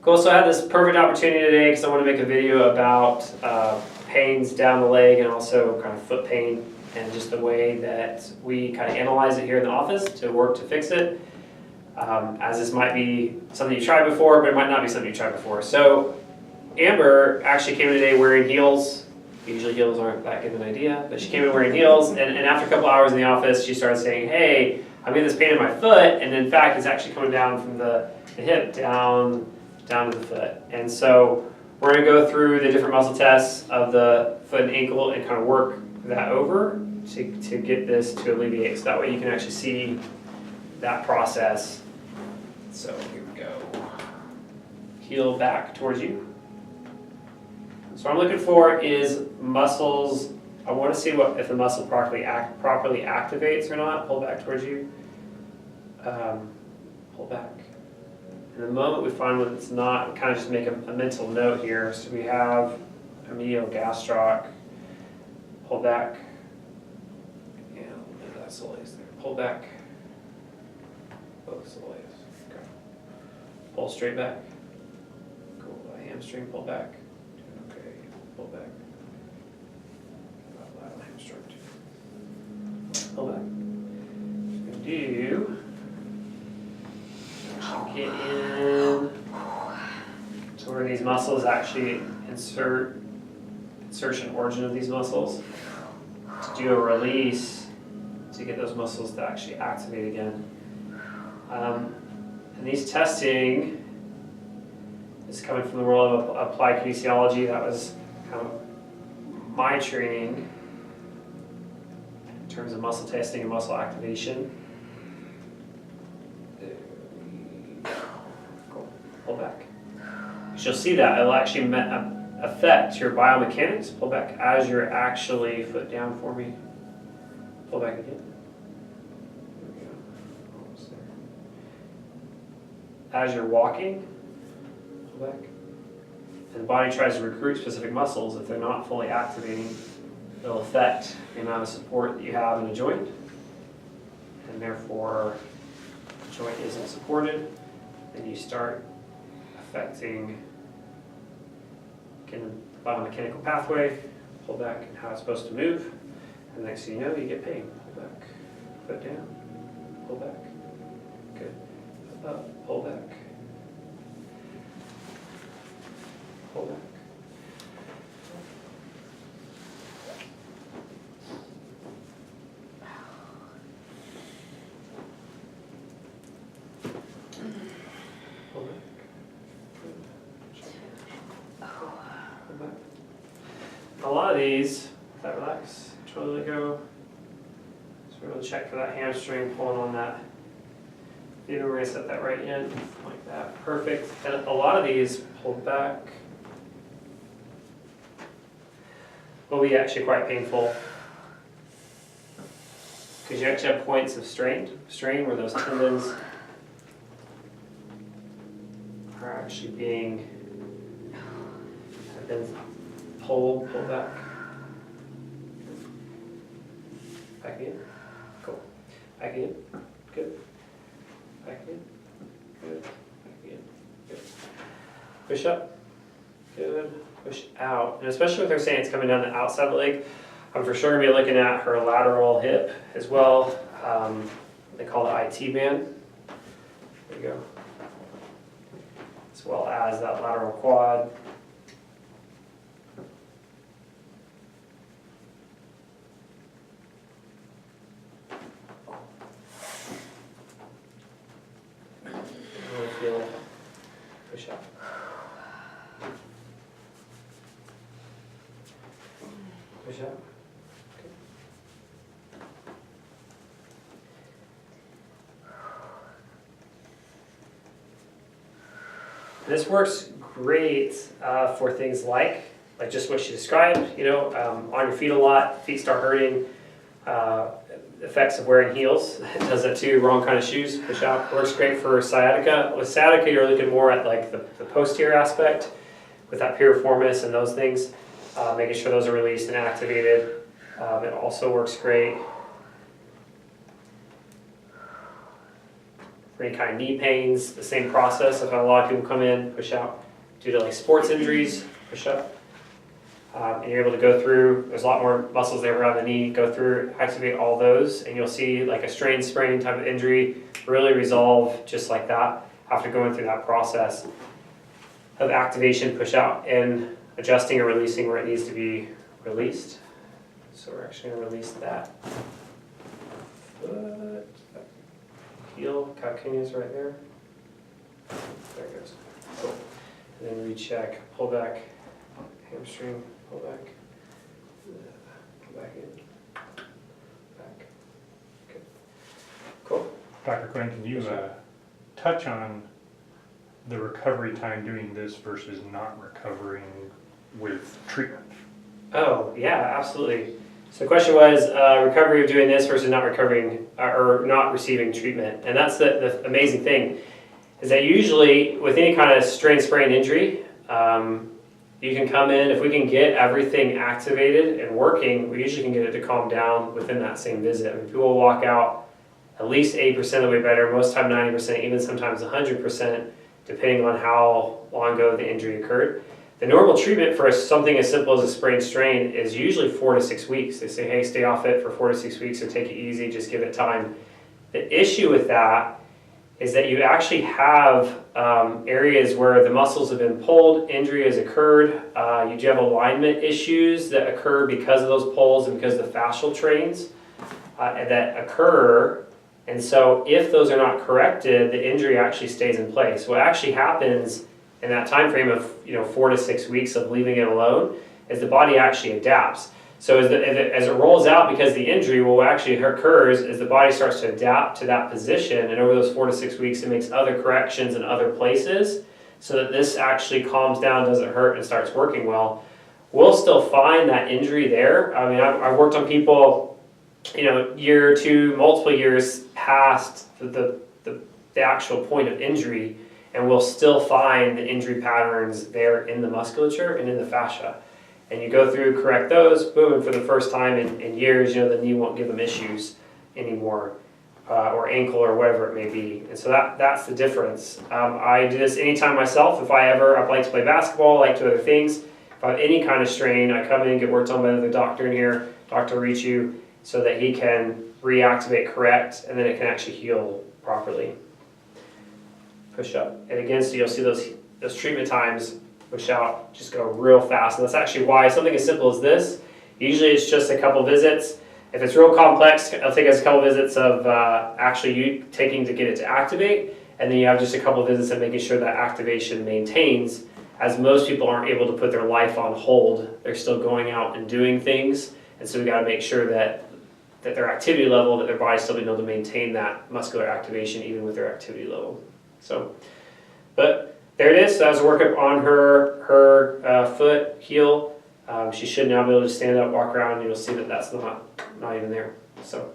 Cool, so I had this perfect opportunity today because I want to make a video about pains down the leg and also kind of foot pain and just the way that we kind of analyze it here in the office to work to fix it. As this might be something you tried before, but it might not be something you tried before. So Amber actually came in today wearing heels. Usually heels aren't that good of an idea, but she came in wearing heels, and after a couple hours in the office, she started saying, hey, I'm getting this pain in my foot, and in fact, it's actually coming down from the hip down to the foot. And so we're going to go through the different muscle tests of the foot and ankle and kind of work that over to get this to alleviate. So that way you can actually see that process. So here we go. Heel back towards you. So what I'm looking for is muscles. I want to see if the muscle properly activates or not. Pull back towards you. Pull back. And the moment we find one that's not, kind of just make a mental note here. So we have a medial gastroc. Pull back. Yeah, a little bit of that soleus there. Pull back. Both soleus. Okay. Pull straight back. Cool. Hamstring, pull back. Okay. Pull back. Lateral hamstring too. Pull back. Just gonna do. Get in to where these muscles actually insertion origin of these muscles, to do a release to get those muscles to actually activate again. And these testing is coming from the world of applied kinesiology. That was kind of my training in terms of muscle testing and muscle activation. Pull back. You'll see that it'll actually affect your biomechanics. Pull back as you're actually foot down for me. Pull back again. There we go. Almost there. As you're walking, pull back. And the body tries to recruit specific muscles. If they're not fully activating, it'll affect the amount of support that you have in a joint. And therefore, the joint isn't supported. Then you start affecting the biomechanical pathway, pull back and how it's supposed to move, and next thing you know, you get pain. Pull back, foot down, pull back, good, up, pull back, pull back. A lot of these, that relax, totally go. So we're going to check for that hamstring, pulling on that. Even we're going to set that right in, like that. Perfect. And a lot of these pull back will be actually quite painful, because you actually have points of strain where those tendons are actually have been pull back. Back in. Cool. Back in. Good. Back in. Good. Back in. Good. Push up. Good. Push out. And especially with her saying it's coming down the outside of the leg, I'm for sure going to be looking at her lateral hip as well. They call it IT band. There you go. As well as that lateral quad. Push up. Push up. Okay. This works great for things like just what she described. On your feet a lot, feet start hurting. Effects of wearing heels. It does that too. Wrong kind of shoes. Push out. Works great for sciatica. With sciatica, you're looking more at the posterior aspect with that piriformis and those things, making sure those are released and activated. It also works great For any kind of knee pains, the same process. I've had a lot of people come in, push out. Due to like sports injuries, push up. And you're able to go through, there's a lot more muscles there around the knee, go through, activate all those, and you'll see like a strain, sprain type of injury really resolve just like that after going through that process of activation, push out, and adjusting or releasing where it needs to be released. So we're actually going to release that foot, heel, calcaneus right there. There it goes. Cool. And then recheck, pull back, hamstring, pull back, pull back in, back. Good. Cool. Dr. Quinn, can you touch on the recovery time doing this versus not recovering with treatment? Oh, yeah, absolutely. So the question was recovery of doing this versus not recovering or not receiving treatment. And that's the amazing thing, is that usually with any kind of strain, sprain injury, you can come in, if we can get everything activated and working, we usually can get it to calm down within that same visit. I mean, people will walk out at least 80% of the way better, most time 90%, even sometimes 100%, depending on how long ago the injury occurred. The normal treatment for something as simple as a sprained strain is usually 4 to 6 weeks. They say, hey, stay off it for 4 to 6 weeks or take it easy, just give it time. The issue with that is that you actually have areas where the muscles have been pulled, injury has occurred, you do have alignment issues that occur because of those pulls and because of the fascial trains that occur. And so if those are not corrected, the injury actually stays in place. What actually happens in that time frame of 4 to 6 weeks of leaving it alone is the body actually adapts. So as it rolls out, because the injury, what actually occurs is the body starts to adapt to that position, and over those 4 to 6 weeks it makes other corrections in other places so that this actually calms down, doesn't hurt, and starts working well. We'll still find that injury there. I mean, I've worked on people, year or two, multiple years past the actual point of injury, and we'll still find the injury patterns there in the musculature and in the fascia. And you go through, correct those, boom, and for the first time in years, the knee won't give them issues anymore, or ankle or whatever it may be. And so that's the difference. I do this anytime myself. If I like to play basketball, I like to do other things. If I have any kind of strain, I come in and get worked on by the doctor in here. Doctor will reach you so that he can reactivate, correct, and then it can actually heal properly. Push up. And again, so you'll see those treatment times, push out, just go real fast. And that's actually why something as simple as this, usually it's just a couple visits. If it's real complex, it'll take us a couple visits of actually you taking to get it to activate, and then you have just a couple visits of making sure that activation maintains, as most people aren't able to put their life on hold. They're still going out and doing things, and so we got to make sure that their activity level, that their body's still being able to maintain that muscular activation even with their activity level. So, but there it is. So I was working on her foot, heel. She should now be able to stand up, walk around, and you'll see that that's not even there. So